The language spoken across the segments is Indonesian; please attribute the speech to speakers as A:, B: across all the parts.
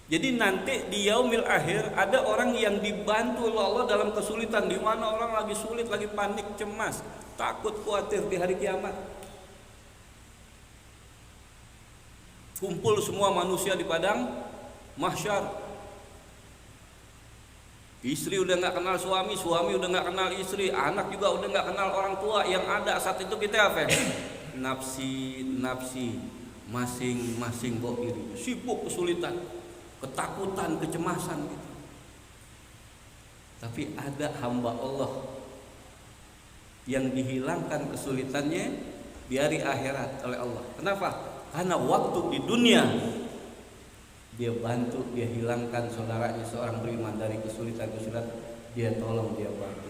A: Jadi nanti di yaumil akhir ada orang yang dibantu oleh Allah dalam kesulitan, di mana orang lagi sulit, lagi panik, cemas, takut, khawatir di hari kiamat. Kumpul semua manusia di padang mahsyar. Istri udah nggak kenal suami, suami udah nggak kenal istri, anak juga udah nggak kenal orang tua. Yang ada saat itu kita apa? Nafsi, nafsi, masing-masing kok iri, sibuk kesulitan, ketakutan, kecemasan gitu. Tapi ada hamba Allah yang dihilangkan kesulitannya di hari akhirat oleh Allah. Kenapa? Karena waktu di dunia dia bantu, dia hilangkan saudaranya seorang beriman dari kesulitan-kesulitan, dia tolong, dia bantu.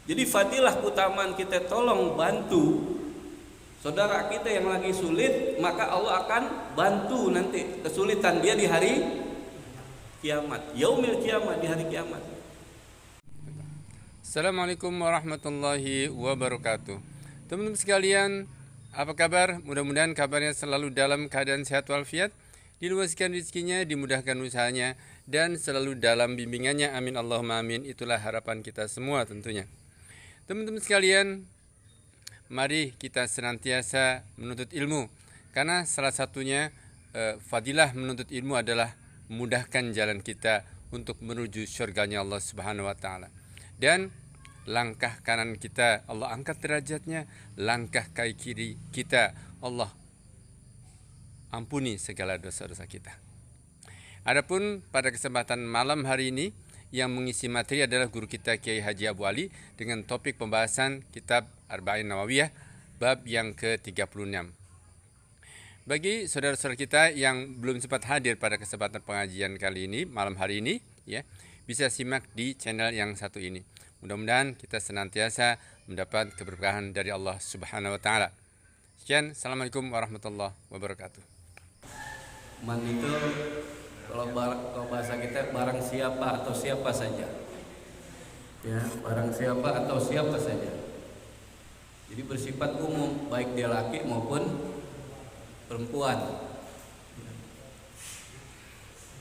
A: Jadi fadilah keutamaan kita tolong bantu saudara kita yang lagi sulit, maka Allah akan bantu nanti kesulitan dia di hari kiamat, yaumil kiamat, di hari kiamat.
B: Assalamualaikum warahmatullahi wabarakatuh. Teman-teman sekalian, apa kabar? Mudah-mudahan kabarnya selalu dalam keadaan sehat walafiat, diluaskan rezekinya, dimudahkan usahanya, dan selalu dalam bimbingannya. Amin Allahumma amin. Itulah harapan kita semua tentunya. Teman-teman sekalian, mari kita senantiasa menuntut ilmu, karena salah satunya fadilah menuntut ilmu adalah memudahkan jalan kita untuk menuju surganya Allah Subhanahu wa taala. Dan langkah kanan kita Allah angkat derajatnya, langkah kaki kiri kita Allah ampuni segala dosa-dosa kita. Adapun pada kesempatan malam hari ini yang mengisi materi adalah guru kita Kiai Haji Abu Ali dengan topik pembahasan kitab Arba'in Nawawiyah bab yang ke-36. Bagi saudara-saudara kita yang belum sempat hadir pada kesempatan pengajian kali ini, malam hari ini, ya, bisa simak di channel yang satu ini. Mudah-mudahan kita senantiasa mendapat keberkahan dari Allah Subhanahu wa taala. Sekian, assalamualaikum warahmatullahi wabarakatuh.
A: Man itu kalau bahasa kita barang siapa atau siapa saja. Ya, barang siapa atau siapa saja. Jadi bersifat umum, baik dia laki maupun perempuan.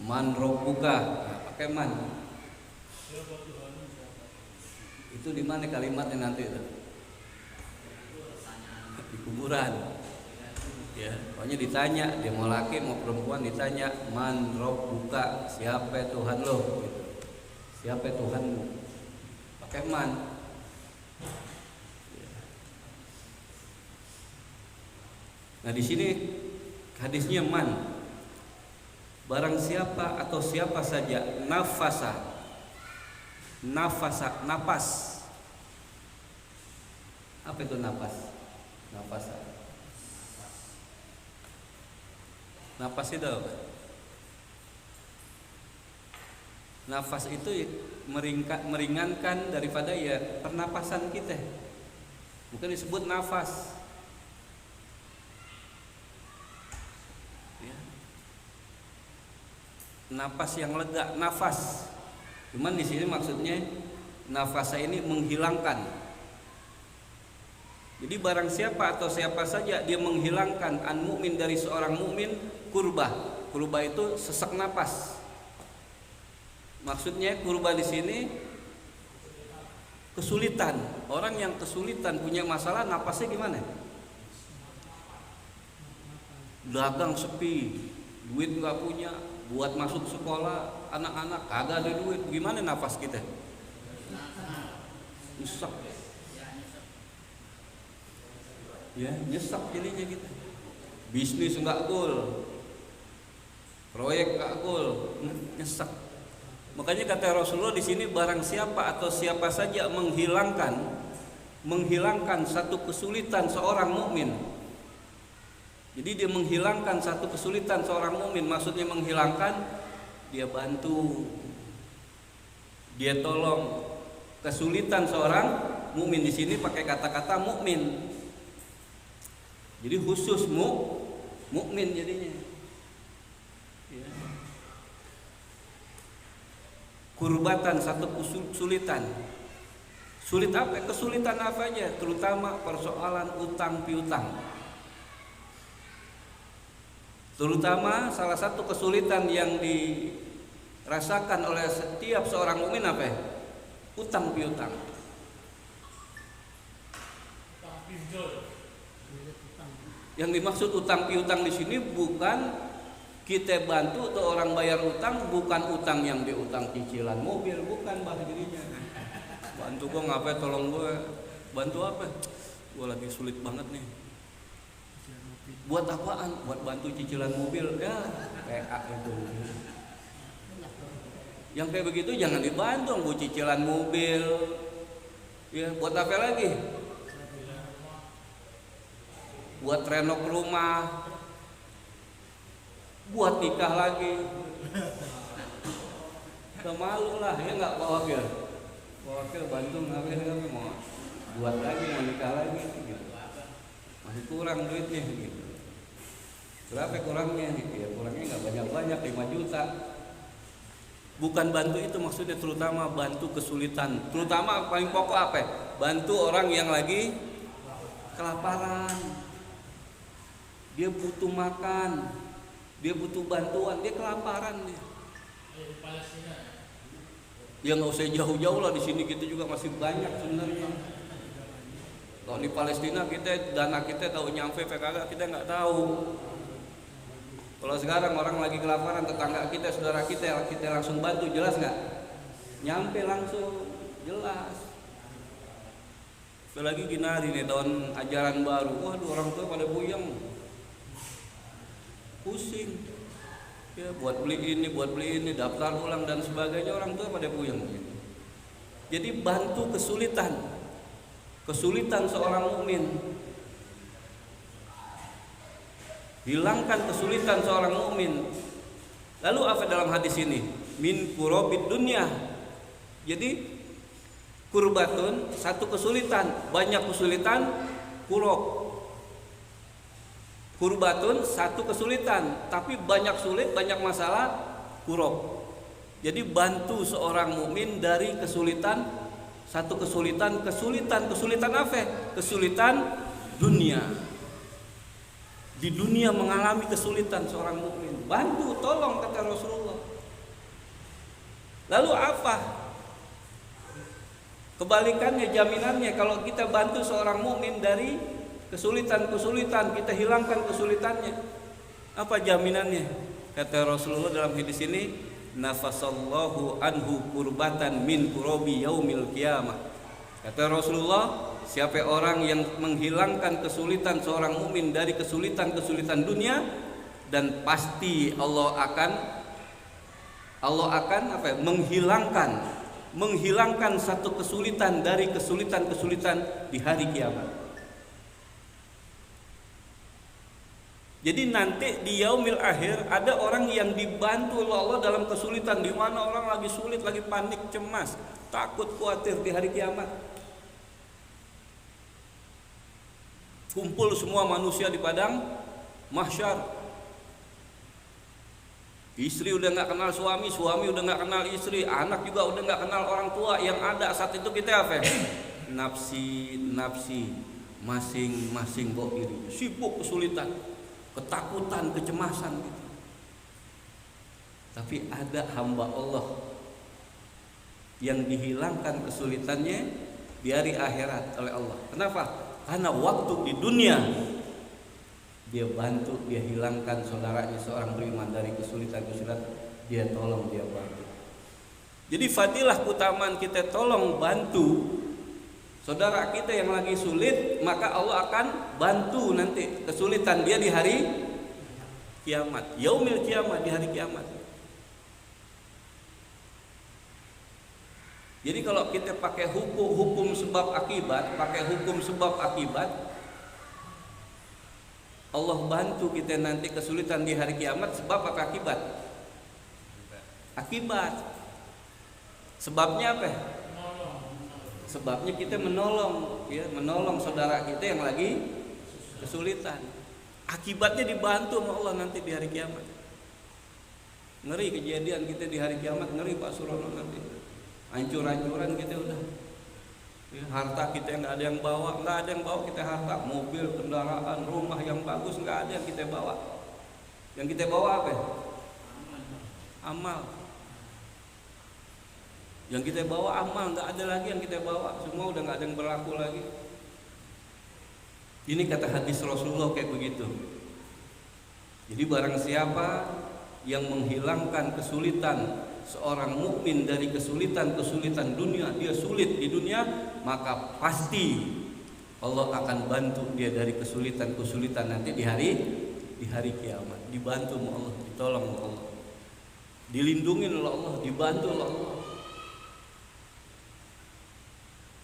A: Man rabbuka, nah, pakai man. Itu di mana kalimatnya nanti itu? Di kuburan. Ya, pokoknya ditanya, dia mau laki mau perempuan ditanya, man rabbuka, siapa Tuhan lo? Gitu. Siapa Tuhanmu? Pakai man. Nah di sini hadisnya man. Barang siapa atau siapa saja nafasa, napas. Apa itu napas? Nafasa. Napas itu apa? Nafas itu meringankan daripada ya pernapasan kita. Bukan disebut nafas. Ya. Napas yang lega, nafas. Cuman di sini maksudnya nafasa ini menghilangkan. Jadi barang siapa atau siapa saja dia menghilangkan an mukmin dari seorang mukmin, kurbah. Kurbah itu sesak napas. Maksudnya kurbah di sini kesulitan. Orang yang kesulitan punya masalah napasnya gimana? Dagang sepi, duit nggak punya, buat masuk sekolah anak-anak kagak ada duit. Gimana nafas kita? Nyesek. Ya, nyesek jadinya kita. Bisnis nggak gol, proyek nggak gol, nyesek. Makanya kata Rasulullah di sini barang siapa atau siapa saja menghilangkan satu kesulitan seorang mukmin. Jadi dia menghilangkan satu kesulitan seorang mukmin, maksudnya menghilangkan, dia bantu, dia tolong kesulitan seorang mukmin. Di sini pakai kata-kata mukmin. Jadi khusus mukmin jadinya. Ya. Kurbatan satu kesulitan. Sulit apa? Kesulitan apa aja? Terutama persoalan utang piutang. Terutama salah satu kesulitan yang dirasakan oleh setiap seorang mukmin apa ya? Utang piutang. Yang dimaksud utang piutang di sini bukan kita bantu atau orang bayar utang, bukan utang yang diutang cicilan mobil, bukan bah dirinya. Bantu gua ngapain, tolong gua. Bantu apa? Gua lagi sulit banget nih. Buat apaan? Buat bantu cicilan mobil. Ya, PA itu. Yang kayak begitu jangan dibantu, buat cicilan mobil. Ya, buat apa lagi? Buat renov rumah, buat nikah lagi. Malu lah ya, nggak Pak Wakil? Pak Wakil bantu ngapain mau buat lagi, mau nikah lagi gitu. Masih kurang duitnya gitu. Berapa kurangnya gitu ya? Kurangnya nggak banyak-banyak, 5 juta. Bukan bantu itu maksudnya, terutama bantu kesulitan. Terutama paling pokok apa ya? Bantu orang yang lagi kelaparan. Dia butuh makan, dia butuh bantuan, dia kelaparan dia. Ya nggak usah jauh-jauh lah, di sini kita juga masih banyak sebenarnya. Kalau di Palestina kita dana kita tahu nyampe PKK kita nggak tahu. Kalau sekarang orang lagi kelaparan, tetangga kita, saudara kita langsung bantu, jelas nggak? Nyampe langsung, jelas. Apalagi gini hari nih tahun ajaran baru, waduh orang tua pada puyeng. Pusing ya, buat beli ini, daftar ulang dan sebagainya, orang tua pada puyeng gitu. Jadi bantu kesulitan seorang mukmin, hilangkan kesulitan seorang mukmin. Lalu apa dalam hadis ini? Min kurobid dunya. Jadi kurbatun, satu kesulitan, banyak kesulitan, kurob. Kurbatun, satu kesulitan, tapi banyak sulit, banyak masalah, kurob. Jadi bantu seorang mukmin dari kesulitan, satu kesulitan apa? Kesulitan dunia. Di dunia mengalami kesulitan seorang mukmin, bantu, tolong, kata Rasulullah. Lalu apa kebalikannya, jaminannya kalau kita bantu seorang mukmin dari kesulitan, kita hilangkan kesulitannya? Apa jaminannya? Kata Rasulullah dalam hadis ini, nafasallahu anhu kurbatan min kurobi yaumil qiyamah. Kata Rasulullah, siapa orang yang menghilangkan kesulitan seorang mukmin dari kesulitan dunia, dan pasti Allah akan apa? Menghilangkan satu kesulitan dari kesulitan di hari kiamat. Jadi nanti di yaumil akhir ada orang yang dibantu oleh Allah dalam kesulitan, di mana orang lagi sulit, lagi panik, cemas, takut, khawatir di hari kiamat. Kumpul semua manusia di padang mahsyar. Istri udah nggak kenal suami, suami udah nggak kenal istri, anak juga udah nggak kenal orang tua. Yang ada saat itu kita apa? Nafsi, masing-masing bawa diri, sibuk kesulitan, ketakutan, kecemasan gitu. Tapi ada hamba Allah yang dihilangkan kesulitannya di hari akhirat oleh Allah. Kenapa? Karena waktu di dunia dia bantu, dia hilangkan saudaranya seorang beriman dari kesulitan, dia tolong, dia bantu. Jadi fadilah keutamaan kita tolong bantu saudara kita yang lagi sulit, maka Allah akan bantu nanti kesulitan dia di hari kiamat, yaumil kiamat, di hari kiamat. Jadi kalau kita pakai hukum sebab akibat, Allah bantu kita nanti kesulitan di hari kiamat. Sebab apa? Akibat. Sebabnya apa? Sebabnya kita menolong saudara kita yang lagi kesulitan. Akibatnya dibantu sama Allah nanti di hari kiamat. Ngeri kejadian kita di hari kiamat, ngeri Pak Surono nanti. Hancur-hancuran kita udah. Ya, harta kita nggak ada yang bawa kita harta, mobil, kendaraan, rumah yang bagus nggak ada yang kita bawa. Yang kita bawa apa? Amal. Yang kita bawa amal, nggak ada lagi yang kita bawa. Semua udah nggak ada yang berlaku lagi. Ini kata hadis Rasulullah kayak begitu. Jadi barang siapa yang menghilangkan kesulitan seorang mukmin dari kesulitan-kesulitan dunia, dia sulit di dunia, maka pasti Allah akan bantu dia dari kesulitan-kesulitan nanti di hari kiamat. Dibantu oleh Allah, ditolong oleh Allah, dilindungi oleh Allah, dibantu oleh Allah.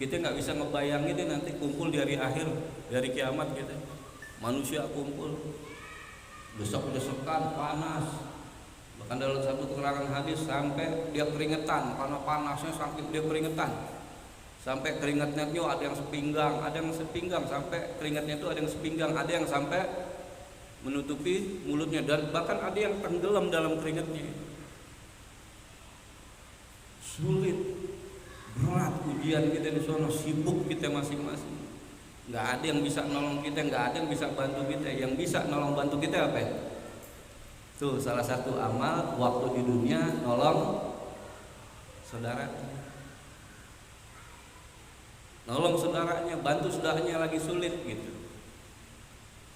A: Kita nggak bisa ngebayangin ini nanti kumpul di hari akhir, dari kiamat kita. Manusia kumpul, desek-desekan, panas. Bahkan dalam satu keterangan hadis sampai dia keringetan, karena panasnya sampai dia keringetan. Sampai keringatnya itu ada yang sepinggang, sampai keringatnya itu ada yang sepinggang, ada yang sampai menutupi mulutnya, dan bahkan ada yang tenggelam dalam keringatnya. Sulit, berat ujian kita di sana, sibuk kita masing-masing. Nggak ada yang bisa nolong kita, nggak ada yang bisa bantu kita. Yang bisa nolong bantu kita apa ya? Tuh salah satu amal waktu di dunia, nolong saudara, nolong saudaranya, bantu saudaranya lagi sulit gitu.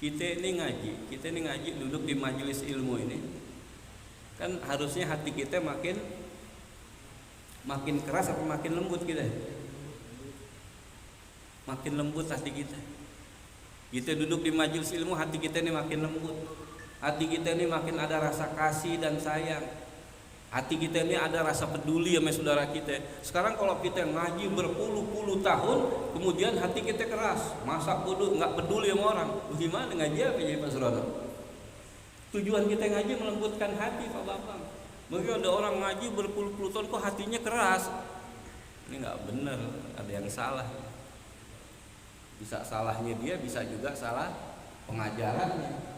A: Kita ini ngaji, duduk di majelis ilmu ini, kan harusnya hati kita makin keras atau makin lembut kita? Makin lembut hati kita. Kita duduk di majelis ilmu, hati kita ini makin lembut. Hati kita ini makin ada rasa kasih dan sayang. Hati kita ini ada rasa peduli sama saudara kita. Sekarang kalau kita ngaji berpuluh-puluh tahun, kemudian hati kita keras, masa bodoh, nggak peduli sama orang. Gimana ngaji apa ya Pak Surono? Tujuan kita ngaji melembutkan hati Pak Bambang. Mungkin ada orang ngaji berpuluh-puluh tahun kok hatinya keras. Ini nggak benar, ada yang salah. Bisa salahnya dia, bisa juga salah pengajarannya.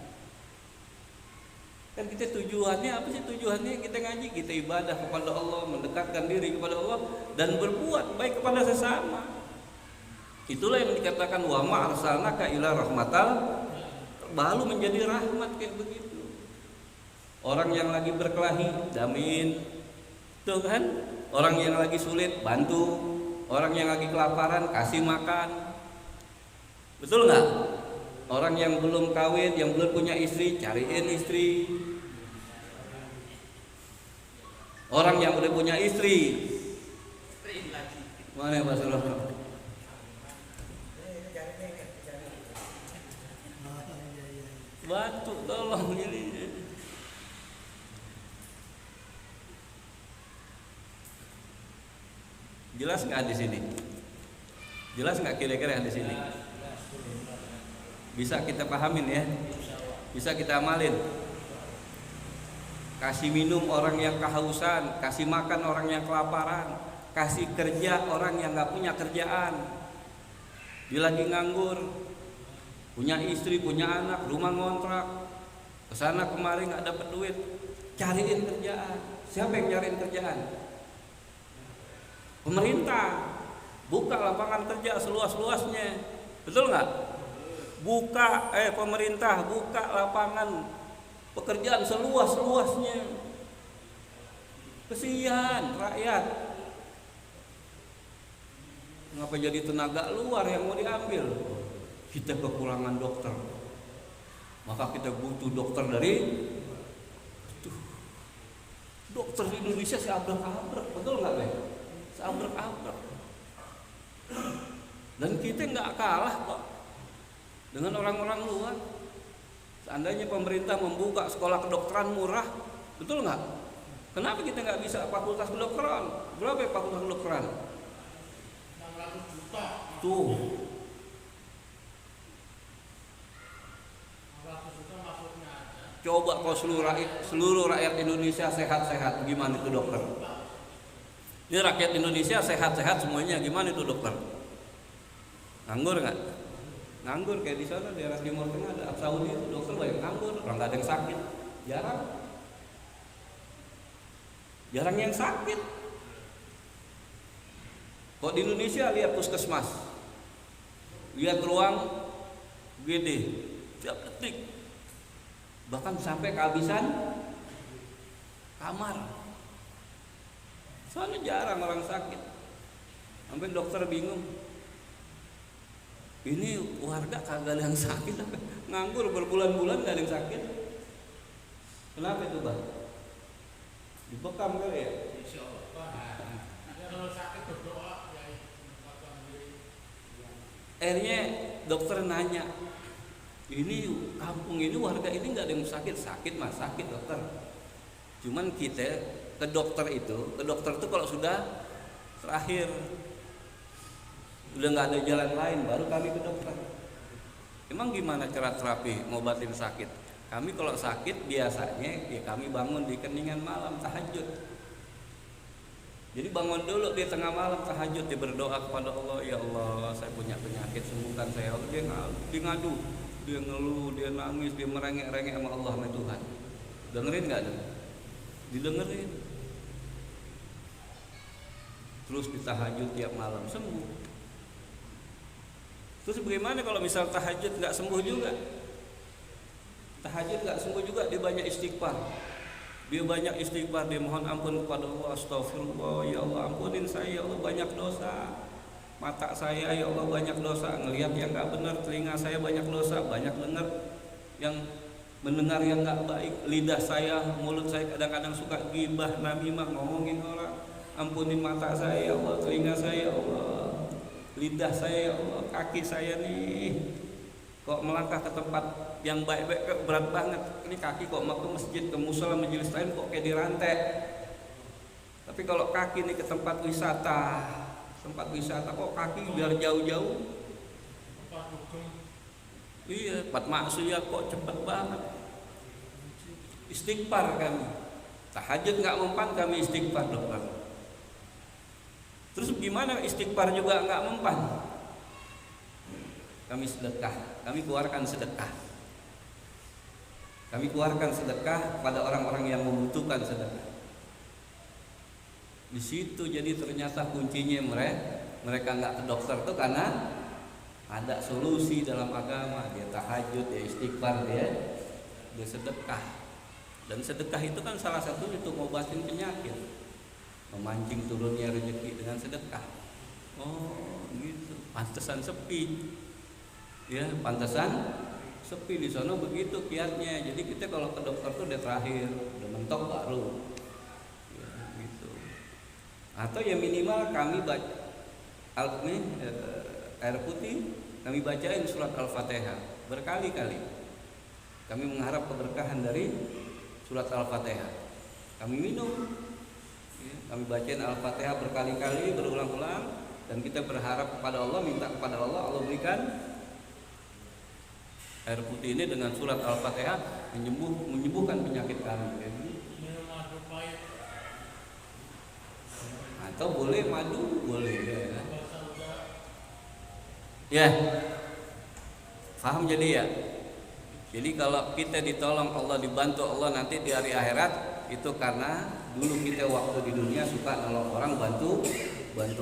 A: Kan kita tujuannya apa sih? Tujuannya kita ngaji, kita ibadah kepada Allah, mendekatkan diri kepada Allah, dan berbuat baik kepada sesama. Itulah yang dikatakan wa ma arsalnaka ila rahmatal, baru menjadi rahmat kayak begitu. Orang yang lagi berkelahi, damin. Tuh kan? Orang yang lagi sulit, bantu. Orang yang lagi kelaparan, kasih makan. Betul nggak? Orang yang belum kawin, yang belum punya istri, cariin istri. Orang yang udah punya istri, mana Pak Surono? Bantu, tolong ini. Jelas nggak di sini? Jelas nggak kira-kira di sini? Bisa kita pahamin ya? Bisa kita amalin? Kasih minum orang yang kehausan, kasih makan orang yang kelaparan, kasih kerja orang yang nggak punya kerjaan. Dia lagi nganggur, punya istri, punya anak, rumah ngontrak, kesana kemari nggak dapat duit, cariin kerjaan. Siapa yang cariin kerjaan? Pemerintah. Buka lapangan kerja seluas-luasnya, betul nggak? Pemerintah buka lapangan pekerjaan seluas-luasnya. Kesian rakyat. Ngapa jadi tenaga luar yang mau diambil? Kita kekurangan dokter, maka kita butuh dokter dari dokter di Indonesia seabrek-abrek, betul nggak Bang? Seabrek-abrek. Dan kita nggak kalah kok dengan orang-orang luar. Seandainya pemerintah membuka sekolah kedokteran murah, betul nggak? Kenapa kita nggak bisa fakultas kedokteran? Berapa ya fakultas kedokteran?
C: 600 juta.
A: Tuh.
C: 600 juta maksudnya.
A: Coba kalau seluruh rakyat Indonesia sehat-sehat, gimana itu dokter? Ini rakyat Indonesia sehat-sehat semuanya, gimana itu dokter? Nganggur nggak? Nganggur kayak di sana daerah Timur Tengah ada Arab Saudi itu dokter banyak nganggur, orang nggak ada yang sakit, jarang yang sakit. Kok di Indonesia lihat puskesmas, lihat ruang GD, tiap detik bahkan sampai kehabisan kamar. Soalnya jarang orang sakit, sampai dokter bingung. Ini warga kagak ada yang sakit, nganggur berbulan-bulan gak ada yang sakit. Kenapa itu bang? Dibekam kali ya?
C: Insya Allah. Ya, kalau sakit berdoa ya menempatkan diri.
A: Akhirnya dokter nanya, ini kampung ini warga ini nggak ada yang sakit mas sakit dokter. Cuman kita ke dokter itu kalau sudah terakhir, udah nggak ada jalan lain, baru kami ke dokter. Emang gimana cara terapi ngobatin sakit? Kami kalau sakit biasanya ya kami bangun di keningan malam tahajud. Jadi bangun dulu di tengah malam tahajud, dia berdoa kepada Allah, ya Allah saya punya penyakit sembuhkan saya. Dia ngadu, dia ngeluh, dia nangis, dia merengek-rengek sama Allah sama Tuhan. Dengerin nggak ada? Didengerin. Terus ditahajud tiap malam sembuh. Terus bagaimana kalau misal tahajud nggak sembuh juga? Tahajud nggak sembuh juga, dia banyak istighfar. Dia banyak istighfar, dia mohon ampun kepada Allah, astagfirullah, ya Allah ampunin saya, ya Allah banyak dosa. Mata saya ya Allah banyak dosa, ngelihat yang nggak benar, telinga saya banyak dosa, banyak dengar yang mendengar yang nggak baik, lidah saya, mulut saya kadang-kadang suka gibah, namimah, ngomongin orang. Ampunin mata saya ya Allah, telinga saya ya Allah, lidah saya ya Allah, kaki saya nih kok melangkah ke tempat yang baik-baik berat banget. Ini kaki kok mau ke masjid, ke musola, majelis lain kok kayak dirantai. Tapi kalau kaki nih ke tempat wisata kok kaki biar jauh-jauh. Iya, tempat maksiat kok cepet banget. Istighfar kami. Tahajud nggak mempan, kami istighfar dokter. Terus gimana istighfar juga nggak mempan? Kami sedekah, kami keluarkan sedekah. Kami keluarkan sedekah pada orang-orang yang membutuhkan sedekah. Di situ jadi ternyata kuncinya mereka nggak ke dokter tuh karena ada solusi dalam agama. Dia tahajud, dia istighfar, dia sedekah. Dan sedekah itu kan salah satu untuk ngobatin penyakit, memancing turunnya rezeki dengan sedekah. Oh gitu, pantesan sepi. Ya, pantesan sepi di sana begitu kiatnya. Jadi kita kalau ke dokter tuh udah terakhir, udah mentok baru. Ya, gitu. Atau ya minimal kami baca air putih, kami bacain surat Al-Fatihah berkali-kali. Kami mengharap keberkahan dari surat Al-Fatihah. Kami minum, ya, kami bacain Al-Fatihah berkali-kali, berulang-ulang, dan kita berharap kepada Allah, minta kepada Allah, Allah berikan air putih ini dengan surat Al-Fatihah menyembuhkan penyakit kami.
C: Minum madu pahit.
A: Atau boleh madu, boleh ya. Ya, paham jadi ya. Jadi kalau kita ditolong Allah, dibantu Allah nanti di hari akhirat itu karena dulu kita waktu di dunia suka nolong orang, bantu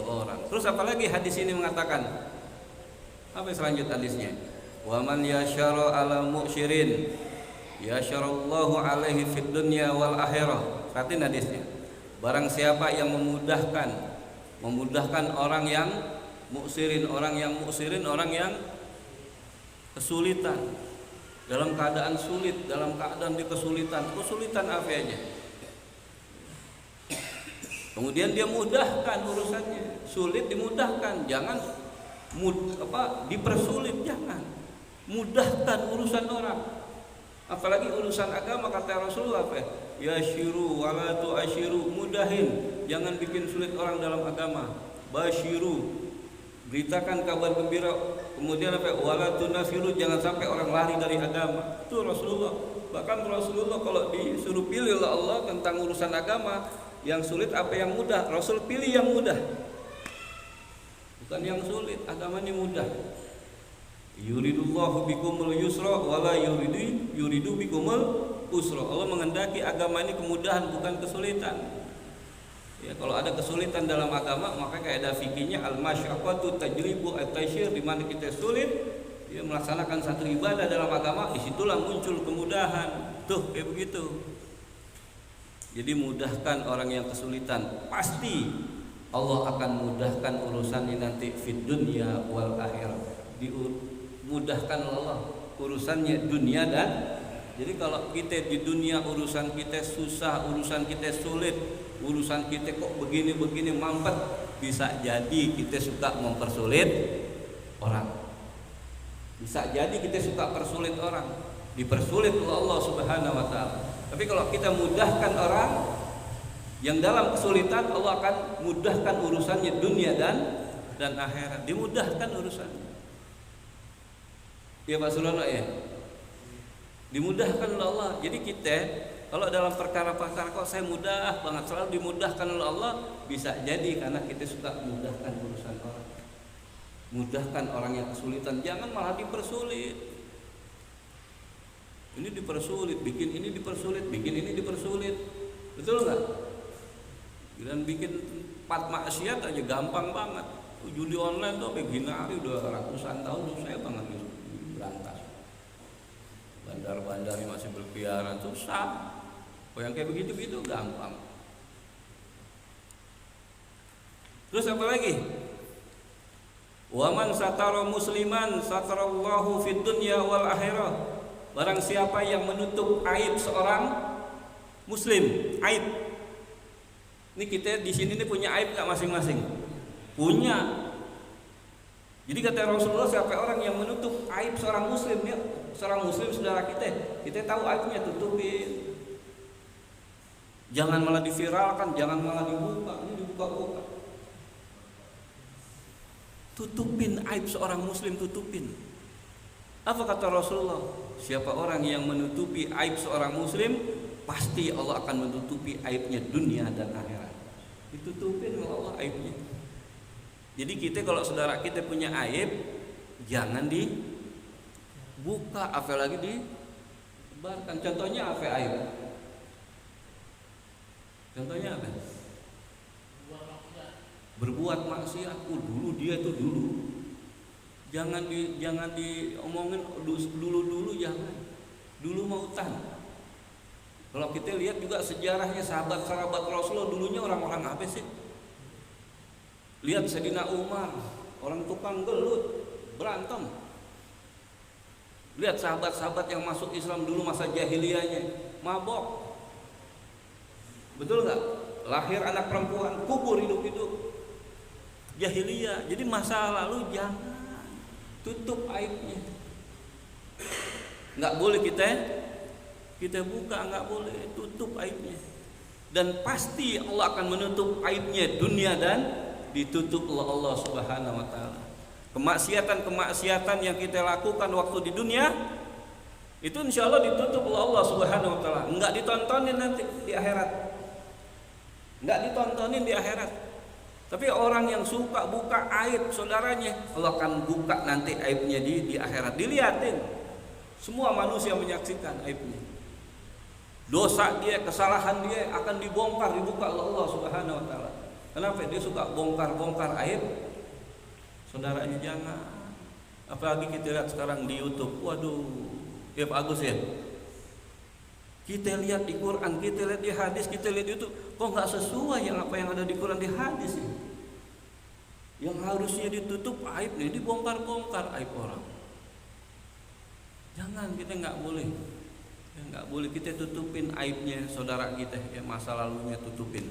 A: orang. Terus apalagi hadis ini mengatakan? Apa selanjutnya hadisnya? Wa man yasyara ala mu'syirin yasyarallahu alaihi fid dunya wal akhirah. Perhatiin hadisnya. Barang siapa yang memudahkan orang yang mu'sirin, orang yang kesulitan, dalam keadaan sulit, dalam keadaan di kesulitan apa aja. Kemudian dia mudahkan urusannya, sulit dimudahkan, jangan dipersulit, jangan. Mudahkan urusan orang, apalagi urusan agama. Kata Rasulullah apa? Yashiru wala tu'ashiru, mudahin, jangan bikin sulit orang dalam agama. Bashiru, beritakan kabar gembira. Kemudian apa? Wala tunafiru, jangan sampai orang lari dari agama. Itu Rasulullah. Bahkan Rasulullah kalau disuruh pilih oleh Allah tentang urusan agama, yang sulit apa yang mudah, Rasul pilih yang mudah, bukan yang sulit. Agamanya mudah. Yuridullahu bikumul yusra wala yuridu bikumul usra. Allah menghendaki agama ini kemudahan, bukan kesulitan. Ya, kalau ada kesulitan dalam agama, maka kaidah fikihnya al-masyaqqatu tajribu at-taysir, di mana kita sulit dia melaksanakan satu ibadah dalam agama, disitulah muncul kemudahan. Tuh kayak begitu. Jadi mudahkan orang yang kesulitan, pasti Allah akan mudahkan urusannya nanti fid dunya wal akhirah. Dimudahkan Allah urusannya dunia dan jadi kalau kita di dunia urusan kita susah, urusan kita sulit, urusan kita kok begini-begini mampet, bisa jadi kita suka mempersulit orang. Bisa jadi kita suka persulit orang, dipersulit oleh Allah Subhanahu wa taala. Tapi kalau kita mudahkan orang yang dalam kesulitan, Allah akan mudahkan urusannya dunia dan akhirat. Dimudahkan urusannya. Ya Pak Sulono ya. Dimudahkan oleh Allah. Jadi kita kalau dalam perkara-perkara kok saya mudah banget, selalu dimudahkan oleh Allah, bisa jadi karena kita suka mudahkan urusan orang. Mudahkan orang yang kesulitan, jangan malah dipersulit. Ini dipersulit, bikin ini dipersulit, bikin ini dipersulit. Betul nggak? Dan bikin 4 maksiat aja gampang banget. Judi online tuh begini hari udah ratusan tahun susah banget berantas. Bandar-bandar yang masih berkeliaran susah. Oh yang kayak begitu-begitu gampang. Terus apa lagi? Wa man satara musliman satarallahu fid dunya wal akhirah. Barang siapa yang menutup aib seorang muslim, aib. Ini kita di sini nih punya aib enggak masing-masing? Punya. Jadi kata Rasulullah, siapa orang yang menutup aib seorang muslim, ya, seorang muslim saudara kita tahu aibnya, tutupin. Jangan malah diviralkan, jangan malah dibuka, ini dibuka-buka. Tutupin aib seorang muslim, tutupin. Apa kata Rasulullah? Siapa orang yang menutupi aib seorang muslim, pasti Allah akan menutupi aibnya dunia dan akhirat. Ditutupin oleh Allah aibnya. Jadi kita kalau saudara kita punya aib, jangan dibuka, apalagi disebarkan. Contohnya apa aib? Contohnya apa? Berbuat maksiat. Dulu dia tuh dulu. Jangan diomongin dulu jangan. Dulu mautan. Kalau kita lihat juga sejarahnya sahabat-sahabat Rasulullah dulunya orang-orang apa sih? Lihat Sayyidina Umar, orang tukang gelut, berantem. Lihat sahabat-sahabat yang masuk Islam dulu masa jahiliyahnya, mabok. Betul nggak? Lahir anak perempuan, kubur hidup-hidup. Jahiliyah. Jadi masa lalu jangan tutup aibnya. Nggak boleh kita buka, nggak boleh tutup aibnya. Dan pasti Allah akan menutup aibnya dunia dan ditutup oleh Allah Subhanahu wa taala. Kemaksiatan-kemaksiatan yang kita lakukan waktu di dunia itu insya Allah ditutup oleh Allah Subhanahu wa taala. Enggak ditontonin nanti di akhirat. Enggak ditontonin di akhirat. Tapi orang yang suka buka aib saudaranya, Allah akan buka nanti aibnya di akhirat. Dilihatin. Semua manusia menyaksikan aibnya. Dosa dia, kesalahan dia akan dibongkar, dibuka oleh Allah Subhanahu wa taala. Kenapa dia suka bongkar-bongkar aib? Saudaranya jangan. Apalagi kita lihat sekarang di YouTube. Waduh, ya Pak Agus ya. Kita lihat di Quran, kita lihat di hadis, kita lihat di YouTube. Kok nggak sesuai yang apa yang ada di Quran di hadis ya? Yang harusnya ditutup aib nih, dibongkar-bongkar aib orang. Jangan, kita nggak boleh. Ya, nggak boleh kita tutupin aibnya saudara kita, ya masa lalunya tutupin.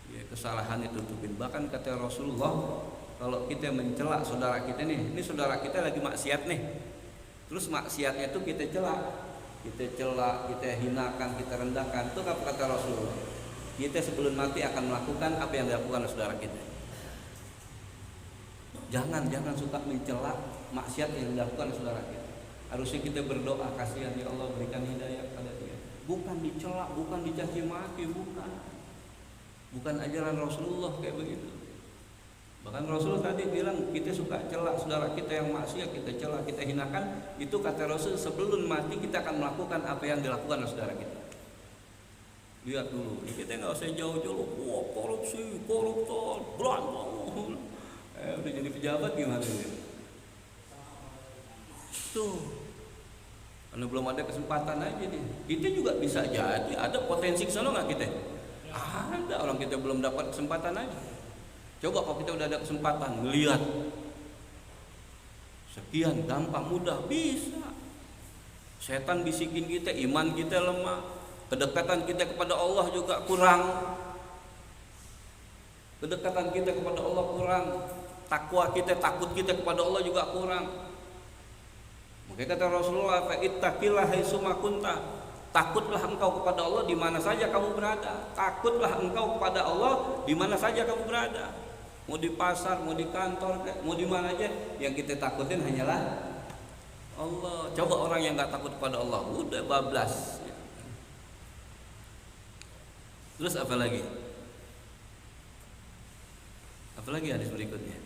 A: Ya, kesalahannya tutupin. Bahkan kata Rasulullah, kalau kita mencela saudara kita nih, ini saudara kita lagi maksiat nih, terus maksiatnya itu kita cela, kita hinakan, kita rendahkan. Itu apa kata Rasulullah? Kita sebelum mati akan melakukan apa yang dilakukan oleh saudara kita. Jangan suka mencela maksiat yang dilakukan oleh saudara kita. Harusnya kita berdoa, kasihan ya Allah, berikan hidayah kepada dia. Bukan dicela, bukan dicaci maki, bukan ajaran Rasulullah kayak begitu. Bahkan Rasul tadi bilang kita suka celak saudara kita yang maksiat, kita celak, kita hinakan. Itu kata Rasul, sebelum mati kita akan melakukan apa yang dilakukan oleh saudara kita. Lihat dulu, kita nggak usah jauh-jauh. Wah, korupsi, koruptor, berantem. Udah jadi pejabat gimana ini? Tuh, karena belum ada kesempatan aja nih. Kita juga bisa jadi ada potensi ke sana nggak kita? Ada, orang kita belum dapat kesempatan aja. Coba kalau kita udah ada kesempatan, ngelihat sekian gampang mudah bisa. Setan bisikin kita, iman kita lemah, kedekatan kita kepada Allah juga kurang. Kedekatan kita kepada Allah kurang, takwa kita, takut kita kepada Allah juga kurang. Makanya kata Rasulullah, "Ittaqillah haitsuma kunta." Takutlah engkau kepada Allah di mana saja kamu berada. Takutlah engkau kepada Allah di mana saja kamu berada. Mau di pasar, mau di kantor, mau di mana aja, yang kita takutin hanyalah Allah. Coba orang yang nggak takut kepada Allah, udah bablas. Terus apa lagi? Apalagi hadis berikutnya?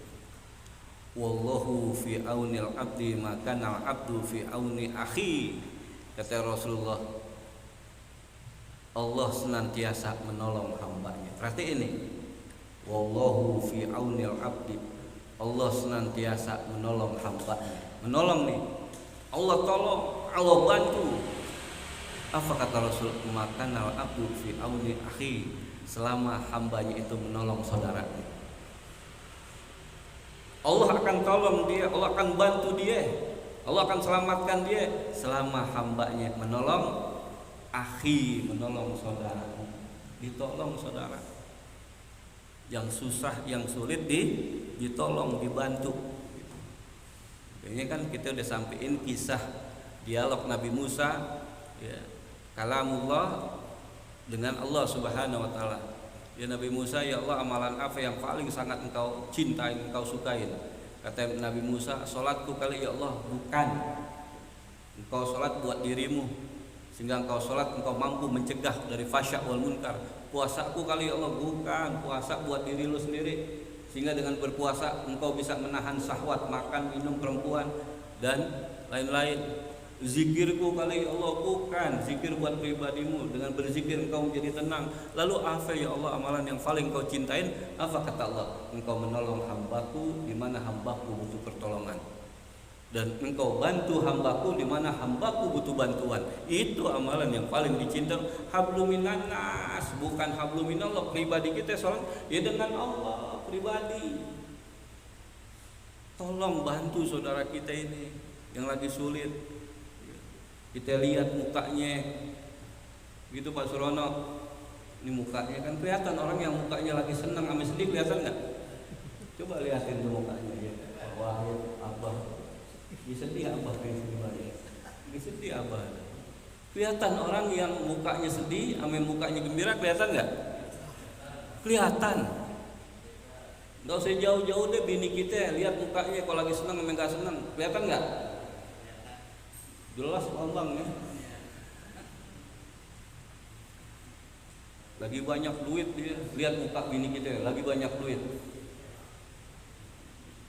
A: Wallahu fi aunil abdi maka al abdu fi auni akhi. Kata Rasulullah, Allah senantiasa menolong hambanya. Berarti ini, wallahu fi aunil abdi, Allah senantiasa menolong hambanya. Menolong nih, Allah tolong, Allah bantu. Apa kata Rasul? Maka al abdu fi auni akhi, selama hambanya itu menolong saudaranya. Allah akan tolong dia, Allah akan bantu dia, Allah akan selamatkan dia selama hambanya menolong akhi, menolong saudara. Ditolong saudara. Yang susah, yang sulit ditolong, dibantu. Ini kan kita udah sampein kisah dialog Nabi Musa, ya, kalamullah dengan Allah Subhanahu wa taala. Ya Nabi Musa, ya Allah, amalan apa yang paling sangat engkau cintai, engkau sukain? Kata Nabi Musa, sholatku kali ya Allah. Bukan, engkau sholat buat dirimu, sehingga engkau sholat engkau mampu mencegah dari fasya wal munkar. Puasaku kali ya Allah. Bukan, puasa buat diri lu sendiri, sehingga dengan berpuasa engkau bisa menahan syahwat, makan, minum, perempuan, dan lain-lain. Zikirku kali ya Allah. Bukan, zikir buat pribadimu, dengan berzikir engkau menjadi tenang. Lalu apa ya Allah amalan yang paling kau cintain? Apa kata Allah? Engkau menolong hambaku di mana hambaku butuh pertolongan, dan engkau bantu hambaku di mana hambaku butuh bantuan. Itu amalan yang paling dicintai. Habluminan nas, bukan habluminallah. Pribadi kita sholat ya dengan Allah pribadi. Tolong bantu saudara kita ini yang lagi sulit. Kita lihat mukanya, gitu Pak Surono. Ini mukanya kan kelihatan, orang yang mukanya lagi senang sama sedih kelihatan nggak? Coba lihatin tuh mukanya ya. Wah, Abah, sedih Abah kayak sedih, sedih Abah. Kelihatan orang yang mukanya sedih sama mukanya gembira kelihatan nggak? Kelihatan. Nggak usah jauh-jauh deh bini kita, lihat mukanya kalau lagi senang sama nggak senang, kelihatan nggak? Jelas lambang ya. Lagi banyak duit dia, lihat muka bini kita, lagi banyak duit,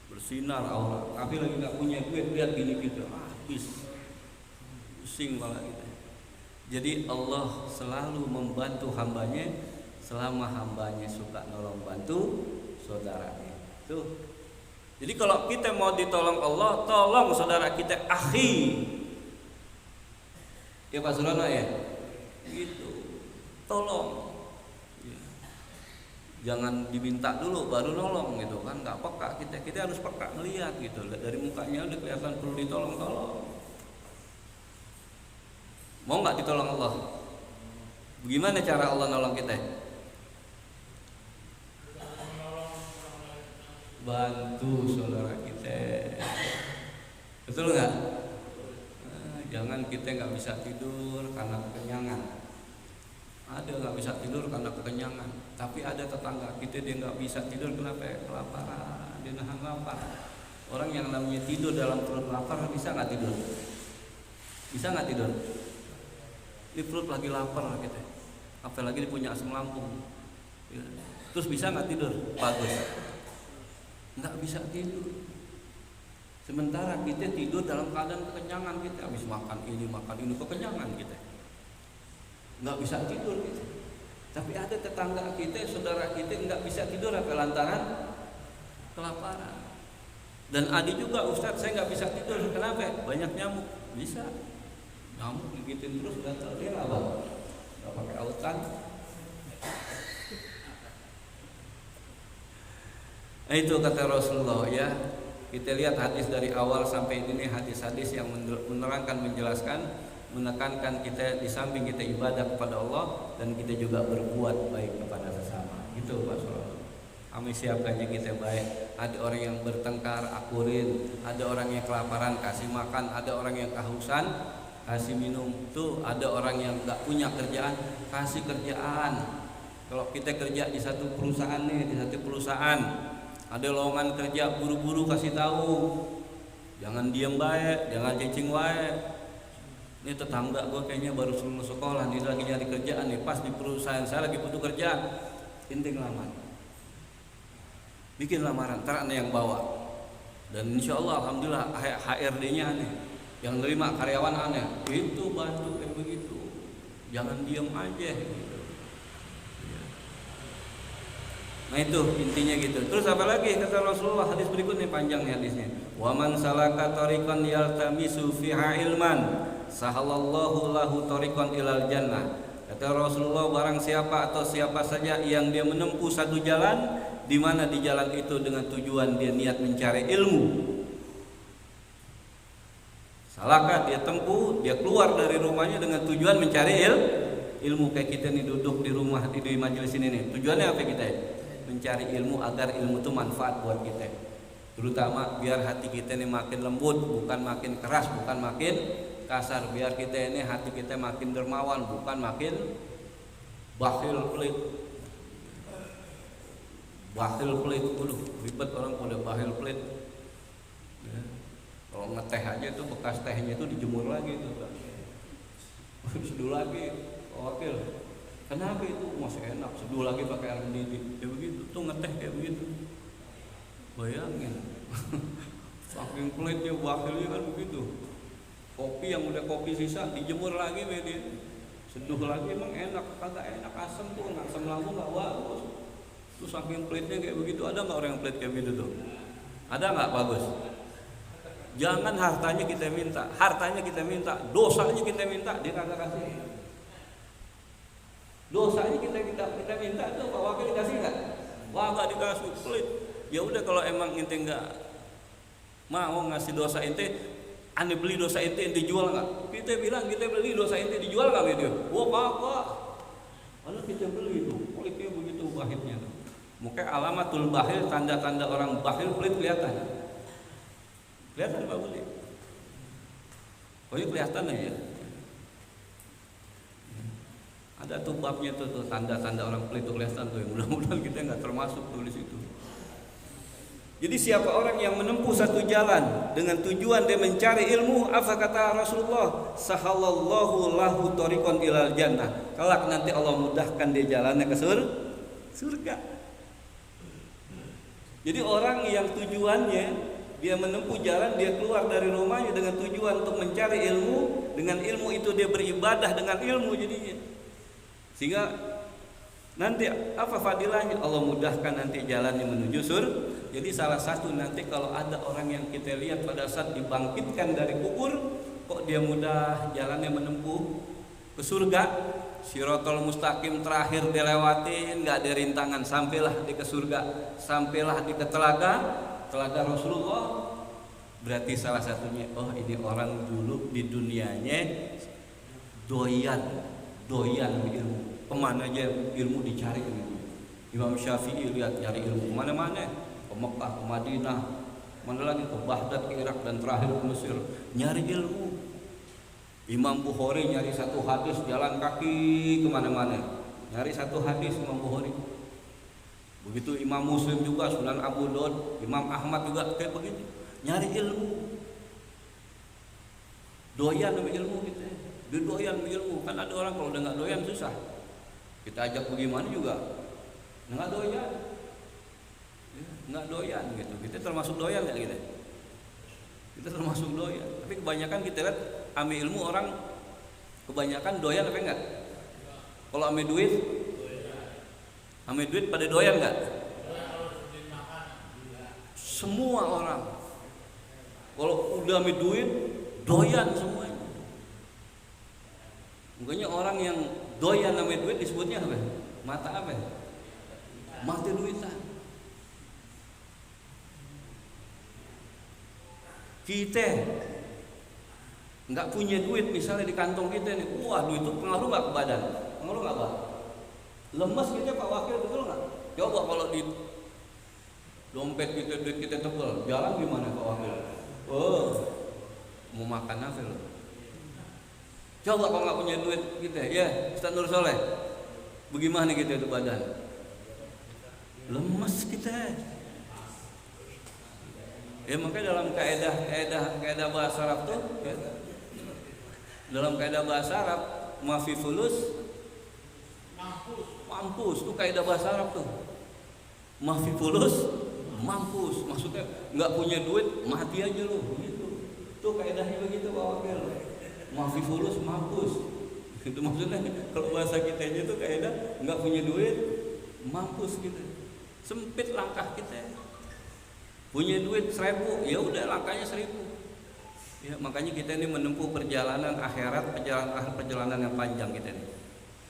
A: bersinar aura. Tapi lagi nggak punya duit, lihat bini kita, habis, pusing malah kita. Jadi Allah selalu membantu hambanya selama hambanya suka nolong bantu saudaranya. Tuh. Jadi kalau kita mau ditolong Allah, tolong saudara kita, akhi. Ya Pak Surono ya, gitu, tolong. Ya. Jangan diminta dulu baru nolong gitu kan, nggak peka kita harus peka melihat gitu. Dari mukanya udah kelihatan perlu ditolong, tolong. Mau nggak ditolong Allah? Bagaimana cara Allah nolong kita? Bantu saudara kita, betul nggak? Jangan kita nggak bisa tidur karena kekenyangan. Ada nggak bisa tidur karena kekenyangan, tapi ada tetangga kita dia nggak bisa tidur kenapa? Kelaparan, dia nahan lapar. Orang yang namanya tidur dalam perut lapar bisa nggak tidur? Bisa nggak tidur? Di perut lagi lapar kita, apalagi dia punya asam lambung. Terus bisa nggak tidur? Bagus. Nggak bisa tidur. Sementara kita tidur dalam keadaan kekenyangan, kita habis makan ini kekenyangan kita, nggak bisa tidur kita. Tapi ada tetangga kita, saudara kita nggak bisa tidur apa lantaran kelaparan. Dan Adi juga, Ustadz saya nggak bisa tidur, kenapa? Banyak nyamuk. Bisa, nyamuk gigitin terus gatal dia apa? Nggak pakai autan. Nah, itu kata Rasulullah ya. Kita lihat hadis dari awal sampai ini, hadis-hadis yang menerangkan, menjelaskan, menekankan kita di samping kita ibadah kepada Allah dan kita juga berbuat baik kepada sesama. Gitu Pak Rasulullah. Kami siapkannya kita baik. Ada orang yang bertengkar, akurin. Ada orang yang kelaparan, kasih makan. Ada orang yang kehausan, kasih minum. Tuh ada orang yang nggak punya kerjaan, kasih kerjaan. Kalau kita kerja di satu perusahaan nih, di satu perusahaan ada lowongan kerja, buru-buru kasih tahu. Jangan diam baik, jangan cicing baik. Ini tetangga gue kayaknya baru lulus sekolah, dia lagi nyari kerjaan nih, pas di perusahaan saya lagi butuh kerjaan. Inting lamar. Bikin lamaran, ntar ada yang bawa. Dan insya Allah alhamdulillah HRD-nya aneh, yang nerima karyawan aneh. Itu bantu kayak begitu. Jangan diam aja. Nah itu intinya gitu. Terus apa lagi kata Rasulullah, hadis berikutnya panjang nih hadisnya. Wa man salaka tariqan yaltamisu fiha ilman sahalallahu lahu tariqan ilal jannah. Kata Rasulullah, barang siapa atau siapa saja yang dia menempuh satu jalan, di mana di jalan itu dengan tujuan dia niat mencari ilmu. Salaka dia tempuh, dia keluar dari rumahnya dengan tujuan mencari ilmu. Kayak kita nih duduk di rumah di majelis ini nih. Tujuannya apa kita? Mencari ilmu agar ilmu itu manfaat buat kita, terutama biar hati kita ini makin lembut, bukan makin keras, bukan makin kasar. Biar kita ini hati kita makin dermawan, bukan makin bakhil pelit. Bakhil pelit, waduh ribet orang pada bakhil pelit ya. Kalau ngeteh aja itu bekas tehnya itu dijemur lagi tuh, seduh lagi wakil. Kenapa itu masih enak, seduh lagi pakai air mendidih. Ya begitu, tuh ngeteh kayak begitu. Bayangin. Saking pelitnya wakilnya kan begitu. Kopi yang udah kopi sisa dijemur lagi dia. Seduh lagi emang enak, kagak enak, asam tuh, asam lambung nggak bagus. Tuh saking pelitnya kayak begitu. Ada nggak orang yang pelit kayak begitu tuh? Ada nggak bagus? Jangan hartanya kita minta, dosanya kita minta, dia kagak kasih. Dosanya kita minta tuh Pak Wakil dikasih nggak? Wah nggak dikasih, pelit. Ya udah kalau emang ente nggak mau ngasih dosa ente, ane beli dosa ente jual nggak? Kita bilang kita beli dosa ente dijual nggak gitu? Wah kagak. Kalau kita beli itu, pelitnya begitu bahitnya tuh. Mungkin alamatul bahil, tanda-tanda orang bahil pelit kelihatan. Kelihatan Pak Budi? Oh iya kelihatan aja. Ada tuh babnya tuh tanda-tanda orang pelit tuh kelihatan tuh. Mudah-mudahan kita nggak termasuk tuh di situ. Jadi siapa orang yang menempuh satu jalan dengan tujuan dia mencari ilmu, apa kata Rasulullah? Sahalallahu lahu tariqan ilal jannah. Kelak nanti Allah mudahkan dia jalannya ke surga. Jadi orang yang tujuannya dia menempuh jalan, dia keluar dari rumahnya dengan tujuan untuk mencari ilmu, dengan ilmu itu dia beribadah dengan ilmu jadinya. Sehingga nanti apa fadilahnya? Allah mudahkan nanti jalannya menuju surga. Jadi salah satu nanti kalau ada orang yang kita lihat pada saat dibangkitkan dari kubur, kok dia mudah jalannya menempuh ke surga, Shirathul Mustaqim terakhir dilewatin, nggak ada rintangan, sampailah di ke surga, sampailah di ke telaga Rasulullah. Berarti salah satunya, oh ini orang dulu di dunianya doyan ilmu, kemana aja ilmu dicari ilmu. Imam Syafi'i lihat nyari ilmu kemana-mana, ke Mekah, ke Madinah, mana lagi ke Baghdad, ke Irak, dan terakhir ke Mesir, nyari ilmu. Imam Bukhari nyari satu hadis jalan kaki kemana-mana, nyari satu hadis Imam Bukhari. Begitu Imam Muslim juga, Sunan Abu Daud, Imam Ahmad juga kayak begitu, nyari ilmu. Doyan sama ilmu gitu ya. Dia doyan ilmu. Kan ada orang kalau udah nggak doyan susah. Kita ajak bagaimana juga nggak doyan, nggak doyan gitu. Kita termasuk doyan nggak kita? Kita termasuk doyan. Tapi kebanyakan kita lihat ambil ilmu orang kebanyakan doyan apa enggak? Kalau ambil duit pada doyan nggak? Semua orang Kalau udah ambil duit, doyan semuanya. Makanya orang yang doyan ambil duit disebutnya apa? Mata apa? Mati duitan. Kita nggak punya duit misalnya di kantong kita nih, wah duit itu pengaruh nggak ke badan? Pengaruh nggak Pak? Lemes kita Pak Wakil, betul nggak? Coba kalau di dompet kita, duit kita tebal, jalan gimana Pak Wakil? Oh, mau makan apa lo? Coba kalau nggak punya duit kita, ya Ustaz Nur Soleh, bagaimana kita itu badan? Lemes kita. Ya makanya dalam kaidah bahasa Arab tuh, ya, dalam kaidah bahasa Arab, mafi fulus, mampus tuh kaidah bahasa Arab tuh. Mafi fulus, mampus, maksudnya nggak punya duit mati aja lu, gitu. Tuh kaidahnya begitu Pak Wakil. Mafi fulus, mampus. Itu maksudnya kalau bahasa kita aja tuh kaidah nggak punya duit, mampus gitu. Sempit langkah kita. Punya duit 1000, ya udah langkahnya 1000. Ya, makanya kita ini menempuh perjalanan akhirat, perjalanan yang panjang kita ini.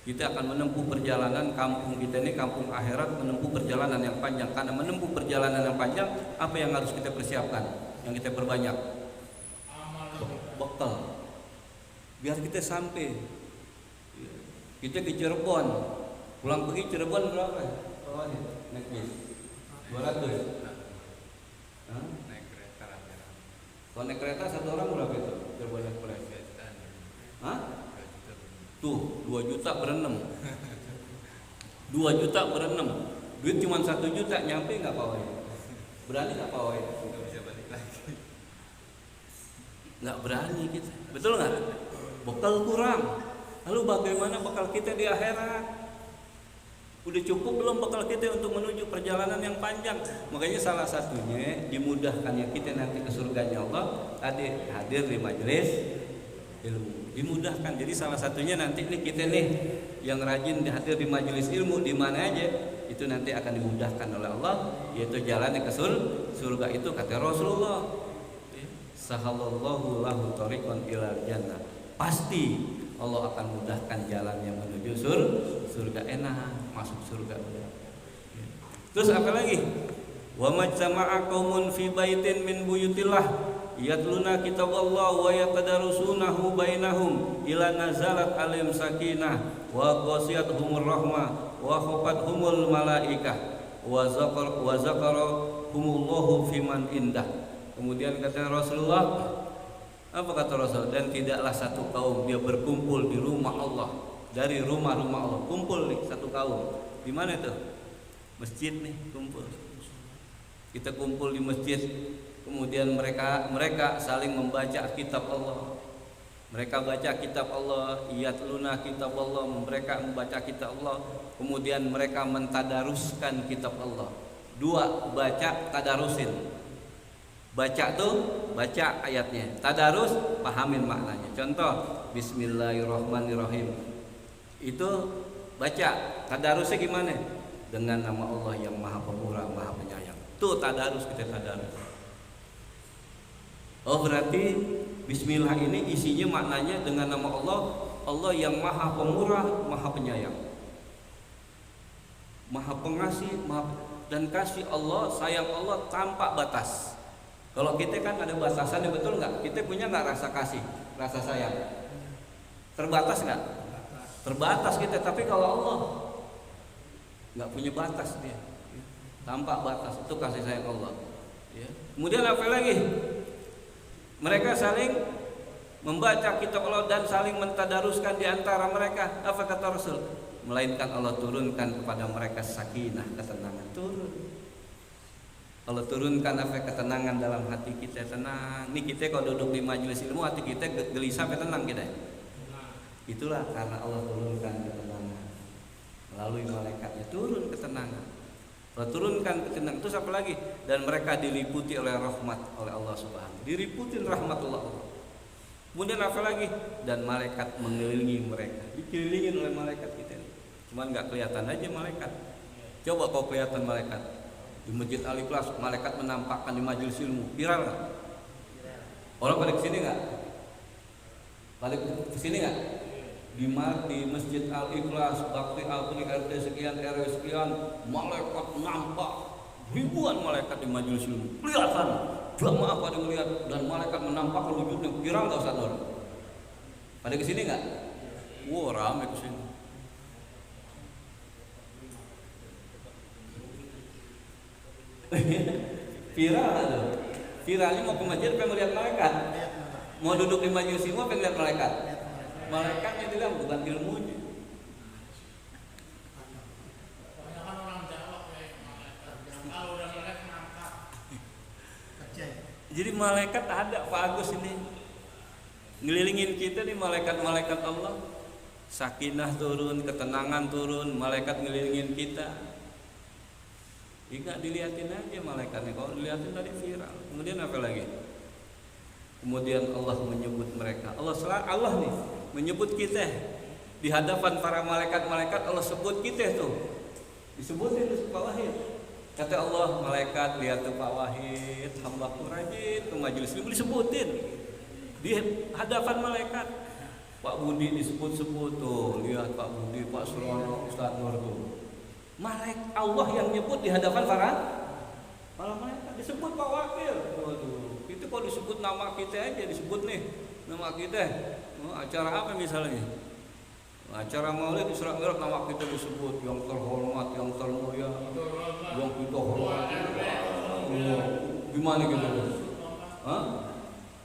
A: Kita akan menempuh perjalanan kampung kita ini, kampung akhirat, menempuh perjalanan yang panjang. Karena menempuh perjalanan yang panjang, apa yang harus kita persiapkan? Yang kita perbanyak? Bekal. Biar kita sampai. Kita ke Cirebon, pulang pergi Cirebon berapa? Naik bis 200.
B: Naik kereta rame-rame.
A: Kalau naik kereta satu orang berapa itu? Cirebon Express. Hah? Tuh 2 juta berenam. 2 juta berenam. Duit cuma 1 juta, nyampe nggak Pak Wai? Berani nggak Pak Wai?
B: Nggak bisa balik lagi.
A: Nggak berani kita, betul nggak? Bekal kurang. Lalu bagaimana bekal kita di akhirat? Udah cukup belum bekal kita untuk menuju perjalanan yang panjang? Makanya salah satunya dimudahkannya kita nanti ke surganya Allah, hadir di majelis ilmu. Dimudahkan. Jadi salah satunya nanti nih kita nih yang rajin hadir di majelis ilmu di mana aja, itu nanti akan dimudahkan oleh Allah, yaitu jalannya ke surga itu kata Rasulullah. Sahallallahu lahu tariqan ilal jannah. Pasti Allah akan mudahkan jalannya menuju surga, enak masuk surga. Terus apa lagi? Wa majtama'a qaumun fi baitin min buyutillah yatluna kitaballah wa yatadarusunahu bainahum ila nazalat alim sakinah wa ghasiyatuhumur rahmah wa khafathumul malaikah wa zakarahumullahu fiman indah. Kemudian kata Rasulullah, apa kata Rasul? Dan tidaklah satu kaum dia berkumpul di rumah Allah, dari rumah-rumah Allah, kumpul nih satu kaum. Di mana itu? Masjid nih, kumpul. Kita kumpul di masjid. Kemudian mereka saling membaca kitab Allah. Mereka baca kitab Allah, yatluna kitab Allah, mereka membaca kitab Allah. Kemudian mereka mentadaruskan kitab Allah. 2, baca, tadarusin. Baca tuh, baca ayatnya. Tadarus, pahamin maknanya. Contoh, Bismillahirrahmanirrahim. Itu baca. Tadarusnya gimana? Dengan nama Allah yang Maha Pemurah, Maha Penyayang. Tuh tadarus, kita tadarus. Oh berarti Bismillah ini isinya maknanya dengan nama Allah, Allah yang Maha Pemurah, Maha Penyayang, Maha Pengasih, dan kasih Allah, sayang Allah tanpa batas. Kalau kita kan ada batasannya, betul nggak? Kita punya nggak rasa kasih, rasa sayang? Terbatas nggak? Terbatas kita. Tapi kalau Allah nggak punya batas, dia tanpa batas. Itu kasih sayang Allah. Ya. Kemudian apa lagi? Mereka saling membaca kitab Allah dan saling mentadaruskan di antara mereka. Apa kata Rasul? Melainkan Allah turunkan kepada mereka sakinah, ketenangan. Turun. Allah turunkan apa? Ketenangan dalam hati kita, tenang. Nih kita kalau duduk di majelis ilmu, hati kita gelisah, tenang kita. Itulah karena Allah turunkan ketenangan melalui malaikatnya, turun ketenangan. Allah turunkan ketenangan. Terus apa lagi? Dan mereka diliputi oleh rahmat oleh Allah Subhanahu. Diliputin rahmatullah Allah. Kemudian apa lagi? Dan malaikat mengelilingi mereka. Dikelilingin oleh malaikat kita. Cuman nggak kelihatan aja malaikat. Coba kau kelihatan malaikat. Di Masjid Al-Ikhlas malaikat menampakkan di majelis ilmu, viral nggak? Orang pada kesini nggak? Balik kesini nggak? Di Masjid Al-Ikhlas, Bakti Al-Quni RT sekian RW sekian, malaikat nampak ribuan malaikat di majelis ilmu. Kelihatan jamaah pada melihat dan malaikat menampakkan wujudnya. Kira nggak Ustaz Nur? Pada kesini nggak? Wah ramai kesini. Viral nggak tuh? Viralnya mau ke masjid pengen melihat malaikat. Mau duduk di majelis ilmu pengen lihat malaikat. Malaikatnya bilang bukan ilmunya.
C: Kebanyakan orang Jawa kayak malaikat. Kalau udah melihat mantap.
A: Jadi malaikat ada Pak Agus ini. Ngelilingin kita nih malaikat-malaikat Allah. Sakinah turun, ketenangan turun, malaikat ngelilingin kita. Enggak dilihatin aja malaikatnya. Kalau dilihatin tadi viral. Kemudian apa lagi? Kemudian Allah menyebut mereka. Allah nih menyebut kita di hadapan para malaikat-malaikat. Allah sebut kita tuh. Disebutin Pak Wahid. Kata Allah, malaikat lihat tuh Pak Wahid, hambaku rajin ke majelis ilmu, disebutin di hadapan malaikat. Pak Budi disebut-sebut tuh, lihat Pak Budi, Pak Surono, Ustaz Nur tuh. Allah yang nyebut di hadapan para malaikat, disebut Pak Wakil. Waduh, itu kalau disebut nama kita aja, disebut nih nama kita. Acara apa misalnya? Acara Maulid Isra Mi'raj, nama kita disebut, yang terhormat, yang termulia, yang kita hormati. Gimana gitu? Hah?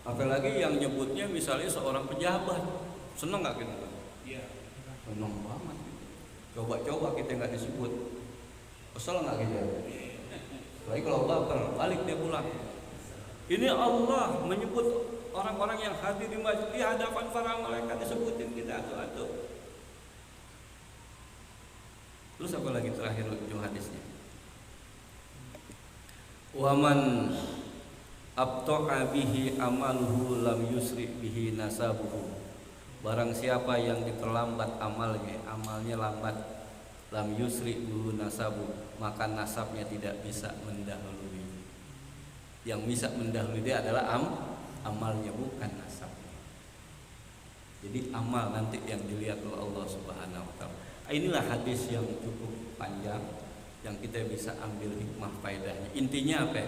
A: Apalagi yang nyebutnya misalnya seorang pejabat, seneng nggak kita? Iya. Seneng banget. Coba-coba kita nggak disebut, kesel nggak kita? Lagi kalau baper, balik dia pulang. Ini Allah menyebut orang-orang yang hadir di masjid di hadapan para malaikat, disebutin kita atu-atu. Terus apa lagi terakhir ujung hadisnya? Waman abta'a bihi amaluhu lam yusri bihi nasabuhu. Barang siapa yang diperlambat amalnya lambat, lam yusri bihi nasabu, maka nasabnya tidak bisa mendahului. Yang bisa mendahului dia adalah amalnya, bukan nasabnya. Jadi amal nanti yang dilihat oleh Allah Subhanahu wa taala. Inilah hadis yang cukup panjang yang kita bisa ambil hikmah faedahnya. Intinya apa?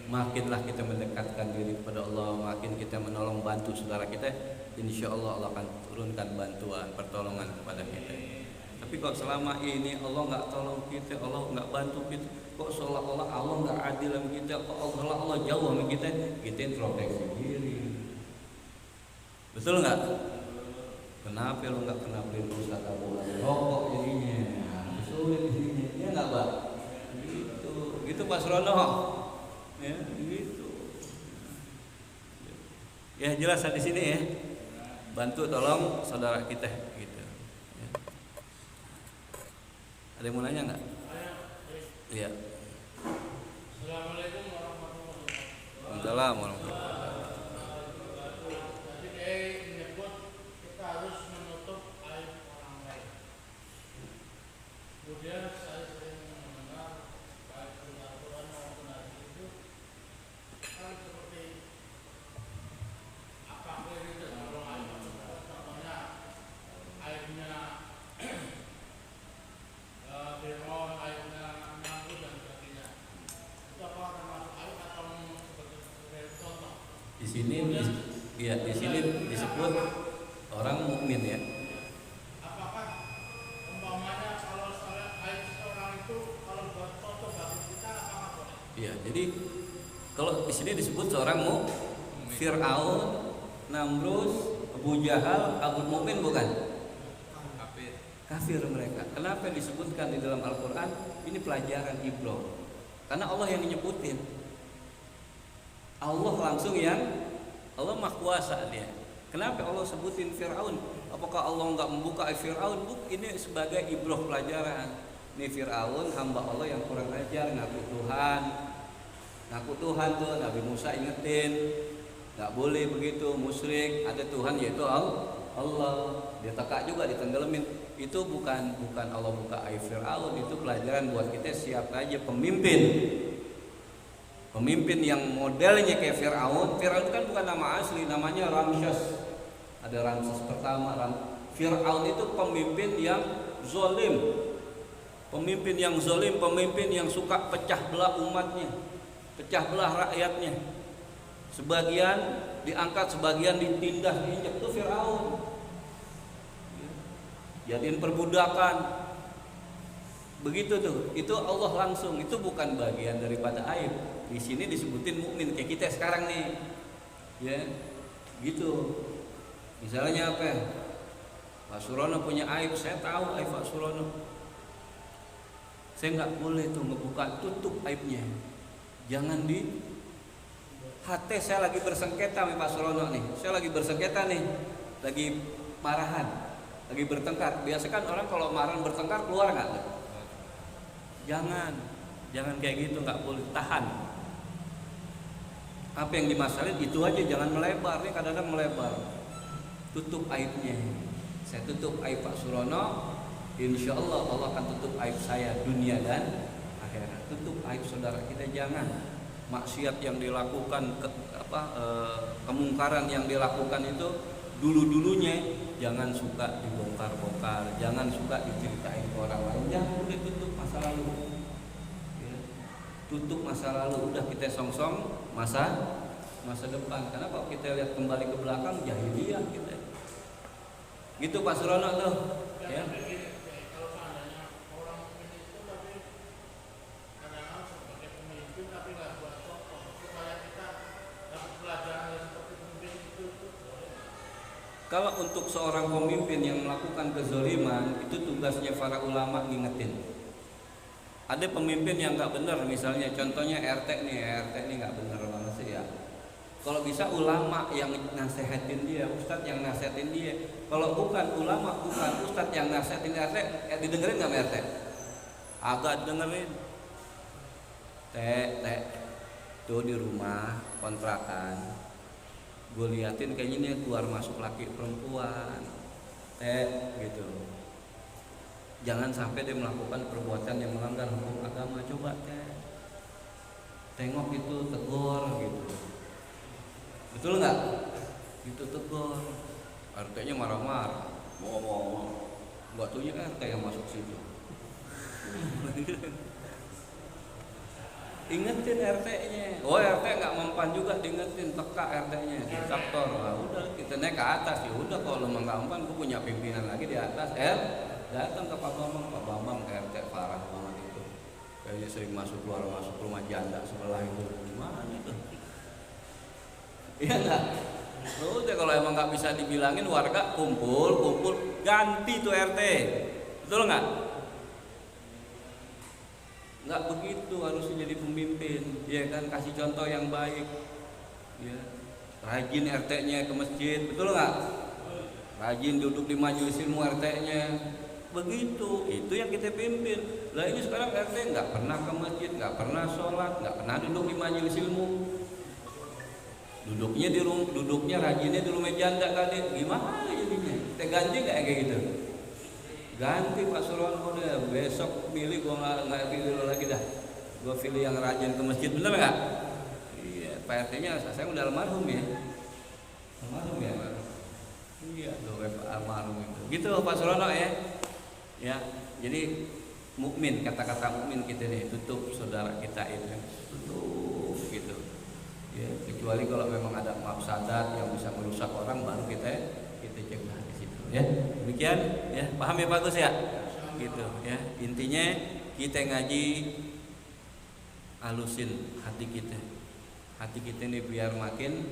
A: Makinlah kita mendekatkan diri kepada Allah, makin kita menolong bantu saudara kita, insya Allah Allah akan turunkan bantuan, pertolongan kepada kita. Tapi kok selama ini Allah nggak tolong kita, Allah nggak bantu kita, kok seolah-olah Allah nggak adil sama kita, kok Allah jauh sama kita introspeksi diri. Betul nggak? Kenapa lo nggak pernah beli pulsa tabungan rokok jadinya? Sulit jadinya, ya nggak Pak? Gitu Pak Surono. Ya, gitu. Ya jelas di sini ya. Bantu tolong saudara kita gitu. Ya. Ada yang mau nanya nggak? Iya.
C: Assalamualaikum warahmatullahi wabarakatuh.
A: Waalaikumsalam warahmatullahi wabarakatuh.
C: Tadi kayak menyebut kita harus menutup aib orang lain. Kemudian saya sering mendengar baik di Al-Quran maupun hadis itu kan seperti apapun itu kalau aib, contohnya aibnya Fir'aun, aibnya Namrud dan sebagainya. Itu apa termasuk aib atau sebagai contoh?
A: Di sini disebut orang mukmin ya.
C: Apakah umpamanya kalau aib seorang itu kalau buat foto bagi kita apakah boleh?
A: Iya, jadi kalau di sini disebut seorang Fir'aun, Namrud, Abu Jahal, Abu Mukmin bukan? Kafir mereka. Kenapa disebutkan di dalam Al-Quran? Ini pelajaran ibrah. Karena Allah yang nyebutin. Allah langsung Allah Maha Kuasa dia. Kenapa Allah sebutin Fir'aun? Apakah Allah nggak membuka Fir'aun? Ini sebagai ibrah pelajaran. Ini Fir'aun hamba Allah yang kurang ajar, ngaku Tuhan tuh Nabi Musa ingetin, nggak boleh begitu, musyrik, ada Tuhan yaitu Allah. Dia teka juga ditenggelamin. Itu bukan Allah buka aib Fir'aun, itu pelajaran buat kita siap aja pemimpin. Pemimpin yang modelnya kayak Fir'aun. Fir'aun kan bukan nama asli, namanya Ramses. Ada Ramses pertama. Fir'aun itu pemimpin yang zalim. Pemimpin yang zalim, pemimpin yang suka pecah belah umatnya, pecah belah rakyatnya. Sebagian diangkat, sebagian ditindas, diinjak. Itu Fir'aun. Jadiin perbudakan. Begitu tuh. Itu Allah langsung. Itu bukan bagian daripada aib. Di sini disebutin mukmin kayak kita sekarang nih. Ya. Gitu. Misalnya apa? Pak Surono punya aib, saya tahu aib Pak Surono. Saya nggak boleh tuh ngebuka, tutup aibnya. Jangan di hati. Saya lagi bersengketa sama Pak Surono nih. Saya lagi bersengketa nih, lagi marahan, lagi bertengkar. Biasa kan orang kalau marah bertengkar keluar nggak? Jangan kayak gitu, nggak boleh, tahan. Apa yang dimasalin itu aja, jangan melebar. Ini kadang-kadang melebar. Tutup aibnya. Saya tutup aib Pak Surono. Insya Allah Allah akan tutup aib saya dunia dan akhirat. Tutup aib saudara kita, jangan maksiat yang dilakukan, kemungkaran yang dilakukan itu dulu-dulunya jangan suka dibongkar-bongkar, jangan suka diceritain ke orang lain. Jangan, udah tutup masa lalu. Ya. Tutup masa lalu, udah kita song-song masa depan. Karena kalau kita lihat kembali ke belakang jahiliyah kita. Gitu Pak Surono tuh. Ya. Kalau untuk seorang pemimpin yang melakukan kezaliman, itu tugasnya para ulama ngingetin. Ada pemimpin yang nggak benar, misalnya contohnya RT nih nggak benar banget sih ya. Kalau bisa ulama yang nasehatin dia, ustadz yang nasehatin dia. Kalau bukan ulama, bukan ustadz yang nasehatin RT, didengerin nggak RT? Agak dengerin. Teh, tuh di rumah kontrakan. Gue liatin kayaknya nih keluar masuk laki perempuan, gitu. Jangan sampai dia melakukan perbuatan yang melanggar hukum agama. Coba tengok itu, tegur gitu. Betul nggak? Gitu, tegur. RT-nya marah-marah, mau nggak tuhnya RT yang masuk situ. Ingetin RT-nya. Oh, RT nggak mempan juga, diingetin, teka RT-nya, diktator. Nah, udah kita naik ke atas. Ya udah, kalau memang nggak mempan, gue punya pimpinan lagi di atas. Datang ke Pak Bambang ke RT parah banget itu. Kayaknya sering masuk rumah janda sebelah itu. Gimana itu? Iya nggak? Udah, kalau emang nggak bisa dibilangin, warga kumpul, ganti tuh RT. Betul nggak? Nggak begitu harusnya jadi pemimpin, ya kan, kasih contoh yang baik, ya. Rajin RT-nya ke masjid, betul nggak? Rajin duduk di majelis ilmu RT-nya, begitu, itu yang kita pimpin. Lah ini sekarang RT nggak pernah ke masjid, nggak pernah sholat, nggak pernah duduk di majelis ilmu, duduknya rajinnya di rumah janda tadi, gimana jadinya? Kita ganti nggak kayak gitu? Ganti Pak Surono deh, besok pilih, gue nggak pilih lo lagi dah, gue pilih yang rajin ke masjid, bener nggak? Iya, Pak RT-nya saya udah almarhum ya, iya tuh almarhum itu, gitu Pak Surono ya. Jadi mukmin, kata-kata mukmin kita nih, tutup saudara kita itu, tutup gitu, ya. Kecuali kalau memang ada mafsadat yang bisa merusak orang, baru kita cegah di situ. Ya, demikian ya, paham ya bagus ya, gitu ya. Intinya kita ngaji halusin hati kita ini biar makin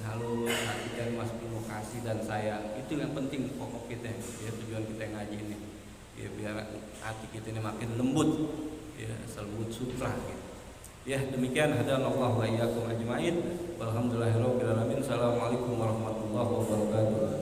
A: halus, hati kita masuk penuh kasih dan sayang. Itu yang penting pokok kita ya, tujuan kita ngaji ini ya, biar hati kita ini makin lembut ya, selembut sutra gitu. Ya, demikian, hadanallahu wa iyyakum ajmain. Walhamdulillahirabbil alamin. Assalamualaikum warahmatullahi wabarakatuh.